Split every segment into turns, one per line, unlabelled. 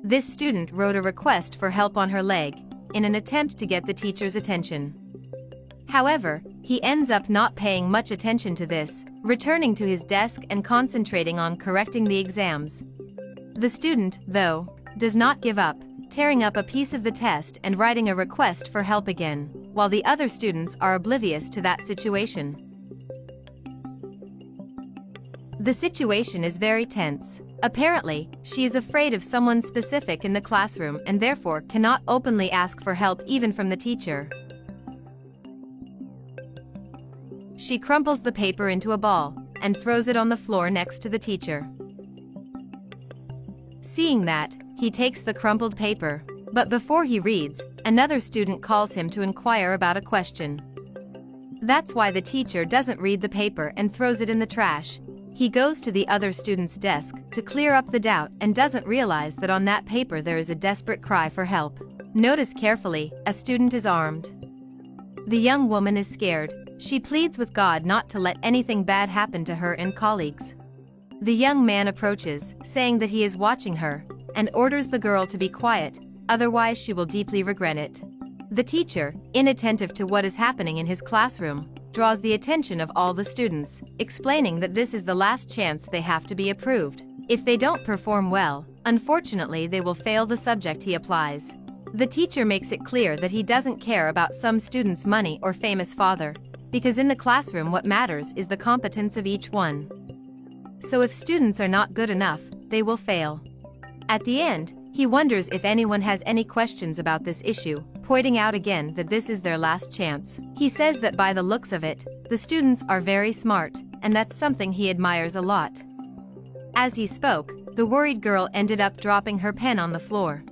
This student wrote a request for help on her leg, in an attempt to get the teacher's attention. However, he ends up not paying much attention to this, returning to his desk and concentrating on correcting the exams. The student, though, does not give up, tearing up a piece of the test and writing a request for help again, while the other students are oblivious to that situation. The situation is very tense. Apparently, she is afraid of someone specific in the classroom and therefore cannot openly ask for help even from the teacher. She crumples the paper into a ball and throws it on the floor next to the teacher. Seeing that, he takes the crumpled paper, but before he reads, another student calls him to inquire about a question. That's why the teacher doesn't read the paper and throws it in the trash. He goes to the other student's desk to clear up the doubt and doesn't realize that on that paper there is a desperate cry for help. Notice carefully, a student is armed. The young woman is scared. She pleads with God not to let anything bad happen to her and colleagues. The young man approaches, saying that he is watching her, and orders the girl to be quiet, otherwise she will deeply regret it. The teacher, inattentive to what is happening in his classroom, draws the attention of all the students, explaining that this is the last chance they have to be approved. If they don't perform well, unfortunately they will fail the subject he applies. The teacher makes it clear that he doesn't care about some student's money or famous father, because in the classroom what matters is the competence of each one. So if students are not good enough, they will fail. At the end, he wonders if anyone has any questions about this issue, pointing out again that this is their last chance. He says that by the looks of it, the students are very smart, and that's something he admires a lot. As he spoke, the worried girl ended up dropping her pen on the floor.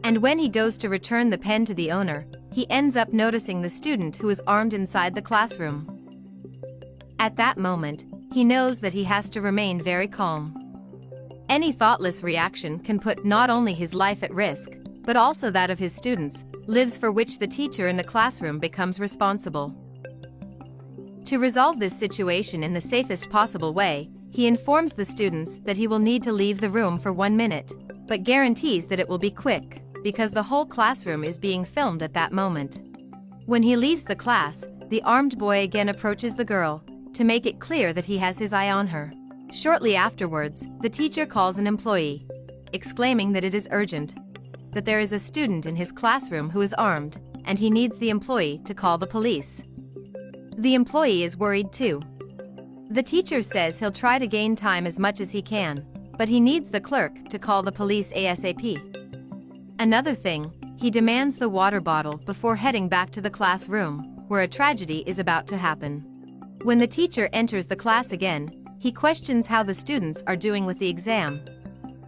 And when he goes to return the pen to the owner, he ends up noticing the student who is armed inside the classroom. At that moment, he knows that he has to remain very calm. Any thoughtless reaction can put not only his life at risk, but also that of his students, lives for which the teacher in the classroom becomes responsible. To resolve this situation in the safest possible way, he informs the students that he will need to leave the room for 1 minute, but guarantees that it will be quick, because the whole classroom is being filmed at that moment. When he leaves the class, the armed boy again approaches the girl, to make it clear that he has his eye on her. Shortly afterwards, the teacher calls an employee, exclaiming that it is urgent, that there is a student in his classroom who is armed, and he needs the employee to call the police. The employee is worried too. The teacher says he'll try to gain time as much as he can, but he needs the clerk to call the police ASAP. Another thing, he demands the water bottle before heading back to the classroom, where a tragedy is about to happen. When the teacher enters the class again, he questions how the students are doing with the exam.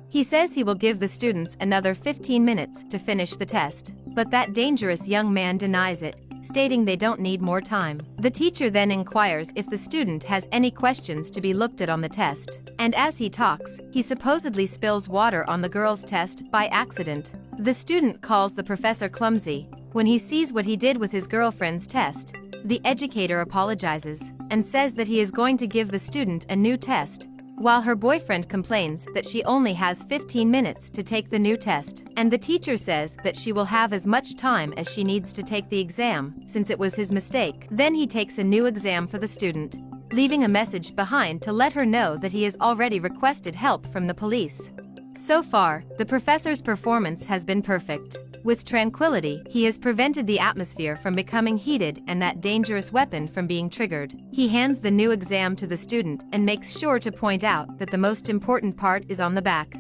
He says he will give the students another 15 minutes to finish the test, but that dangerous young man denies it, stating they don't need more time. The teacher then inquires if the student has any questions to be looked at on the test, and as he talks, he supposedly spills water on the girl's test by accident. The student calls the professor clumsy. When he sees what he did with his girlfriend's test, the educator apologizes and says that he is going to give the student a new test, while her boyfriend complains that she only has 15 minutes to take the new test, and the teacher says that she will have as much time as she needs to take the exam, since it was his mistake. Then he takes a new exam for the student, leaving a message behind to let her know that he has already requested help from the police. So far, the professor's performance has been perfect. With tranquility, he has prevented the atmosphere from becoming heated and that dangerous weapon from being triggered. He hands the new exam to the student and makes sure to point out that the most important part is on the back.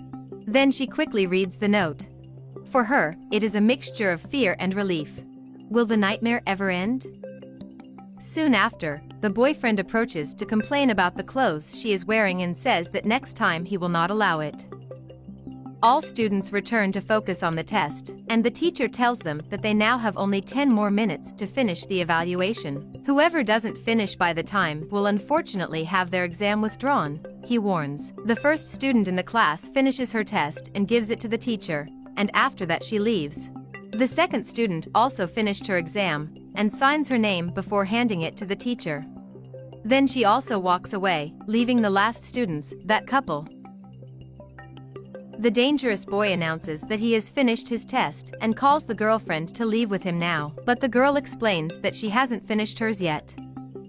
Then she quickly reads the note. For her, it is a mixture of fear and relief. Will the nightmare ever end? Soon after, the boyfriend approaches to complain about the clothes she is wearing and says that next time he will not allow it. All students return to focus on the test, and the teacher tells them that they now have only 10 more minutes to finish the evaluation. Whoever doesn't finish by the time will unfortunately have their exam withdrawn, he warns. The first student in the class finishes her test and gives it to the teacher, and after that she leaves. The second student also finished her exam and signs her name before handing it to the teacher. Then she also walks away, leaving the last students, that couple. The dangerous boy announces that he has finished his test and calls the girlfriend to leave with him now, but the girl explains that she hasn't finished hers yet.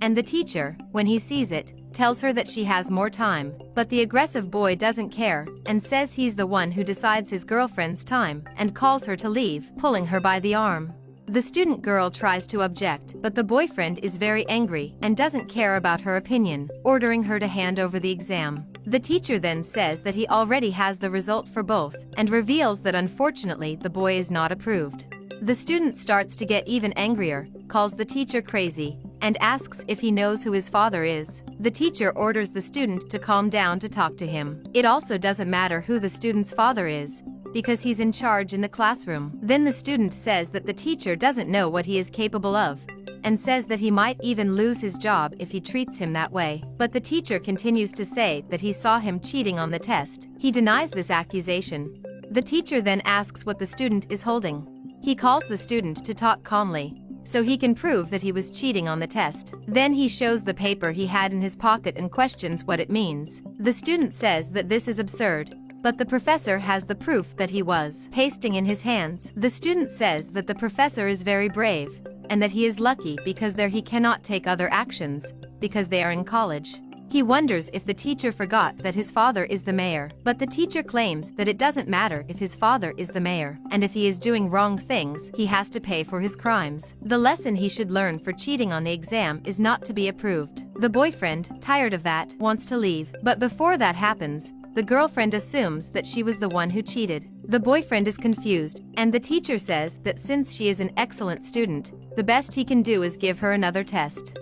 And the teacher, when he sees it, tells her that she has more time, but the aggressive boy doesn't care and says he's the one who decides his girlfriend's time and calls her to leave, pulling her by the arm. The student girl tries to object, but the boyfriend is very angry and doesn't care about her opinion, ordering her to hand over the exam. The teacher then says that he already has the result for both and reveals that unfortunately the boy is not approved. The student starts to get even angrier, calls the teacher crazy, and asks if he knows who his father is. The teacher orders the student to calm down to talk to him. It also doesn't matter who the student's father is, because he's in charge in the classroom. Then the student says that the teacher doesn't know what he is capable of, and says that he might even lose his job if he treats him that way. But the teacher continues to say that he saw him cheating on the test. He denies this accusation. The teacher then asks what the student is holding. He calls the student to talk calmly, so he can prove that he was cheating on the test. Then he shows the paper he had in his pocket and questions what it means. The student says that this is absurd, but the professor has the proof that he was pasting in his hands. The student says that the professor is very brave, and that he is lucky because there he cannot take other actions, because they are in college. He wonders if the teacher forgot that his father is the mayor, but the teacher claims that it doesn't matter if his father is the mayor, and if he is doing wrong things, he has to pay for his crimes. The lesson he should learn for cheating on the exam is not to be approved. The boyfriend, tired of that, wants to leave, but before that happens, the girlfriend assumes that she was the one who cheated. The boyfriend is confused, and the teacher says that since she is an excellent student, the best he can do is give her another test.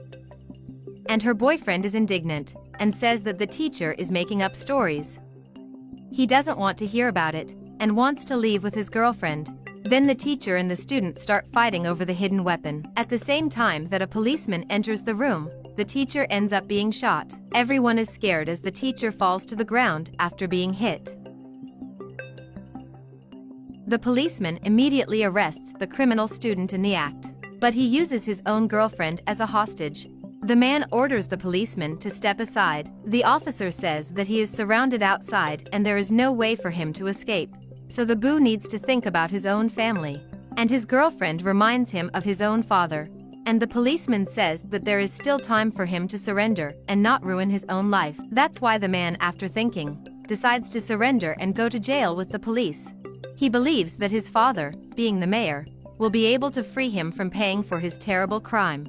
And her boyfriend is indignant, and says that the teacher is making up stories. He doesn't want to hear about it, and wants to leave with his girlfriend. Then the teacher and the student start fighting over the hidden weapon. At the same time that a policeman enters the room, the teacher ends up being shot. Everyone is scared as the teacher falls to the ground after being hit. The policeman immediately arrests the criminal student in the act, but he uses his own girlfriend as a hostage. The man orders the policeman to step aside. The officer says that he is surrounded outside and there is no way for him to escape, so the boo needs to think about his own family. And his girlfriend reminds him of his own father, and the policeman says that there is still time for him to surrender and not ruin his own life. That's why the man, after thinking, decides to surrender and go to jail with the police. He believes that his father, being the mayor, will be able to free him from paying for his terrible crime.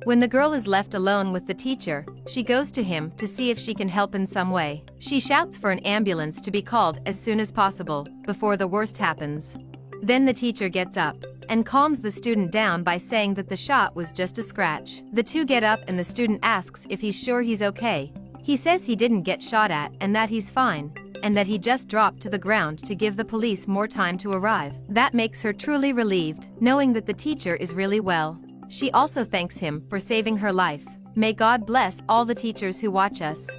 When the girl is left alone with the teacher, she goes to him to see if she can help in some way. She shouts for an ambulance to be called as soon as possible, before the worst happens. Then the teacher gets up and calms the student down by saying that the shot was just a scratch. The two get up and the student asks if he's sure he's okay. He says he didn't get shot at and that he's fine, and that he just dropped to the ground to give the police more time to arrive. That makes her truly relieved, knowing that the teacher is really well. She also thanks him for saving her life. May God bless all the teachers who watch us.